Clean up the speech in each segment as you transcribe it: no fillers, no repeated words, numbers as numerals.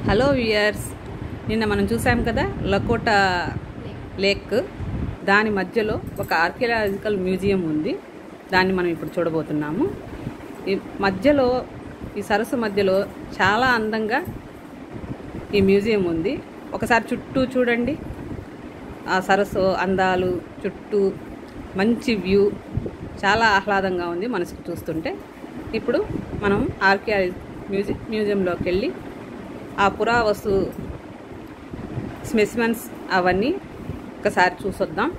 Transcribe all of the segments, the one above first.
Hello viewers, నిన్న మనం చూసాం కదా లకోటా లేక్. దాని మధ్యలో ఒక ఆర్కియాలజికల్ మ్యూజియం ఉంది. దాన్ని మనం ఇప్పుడు చూడబోతున్నాము. ఈ మధ్యలో, ఈ సరస్సు మధ్యలో చాలా అందంగా ఈ మ్యూజియం ఉంది. ఒకసారి చుట్టూ చూడండి, ఆ సరస్సు అందాలు, చుట్టూ మంచి వ్యూ, చాలా ఆహ్లాదంగా ఉంది మనసుకు చూస్తుంటే. ఇప్పుడు మనం మ్యూజియంలోకి వెళ్ళి ఆ పురావస్తు స్పెసిమెన్స్ అవన్నీ ఒకసారి చూసొద్దాం.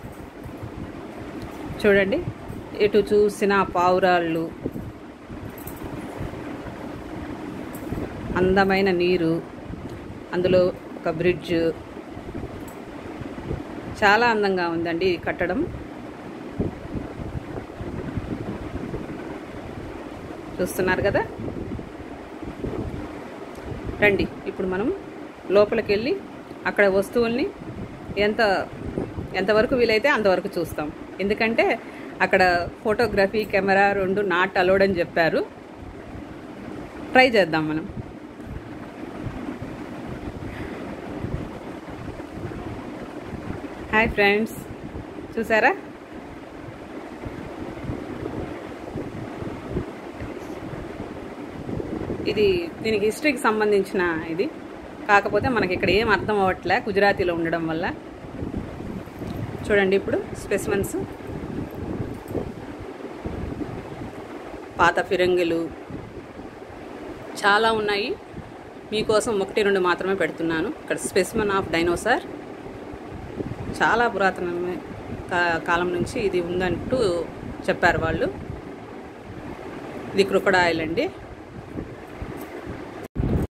చూడండి, ఎటు చూసిన పావురాళ్ళు, అందమైన నీరు, అందులో ఒక బ్రిడ్జ్, చాలా అందంగా ఉందండి ఈ కట్టడం. చూస్తున్నారు కదా. రండి, ఇప్పుడు మనం లోపలికి వెళ్ళి అక్కడ వస్తువుల్ని ఎంతవరకు వీలైతే అంతవరకు చూస్తాం. ఎందుకంటే అక్కడ ఫోటోగ్రఫీ, కెమెరా రెండు నాట్ అలౌడ్ అని చెప్పారు. ట్రై చేద్దాం మనం. హాయ్ ఫ్రెండ్స్, చూసారా? దీనికి హిస్టరీకి సంబంధించిన ఇది, కాకపోతే మనకి ఇక్కడ ఏం అర్థం అవ్వట్లే గుజరాతీలో ఉండడం వల్ల. చూడండి, ఇప్పుడు స్పెసిమెన్స్, పాత ఫిరంగులు చాలా ఉన్నాయి. మీకోసం 1-2 మాత్రమే పెడుతున్నాను. ఇక్కడ స్పెసిమెన్ ఆఫ్ డైనోసార్, చాలా పురాతన కాలం నుంచి ఇది ఉందంటూ చెప్పారు వాళ్ళు. ఇది క్రొకొడైల్ అండి.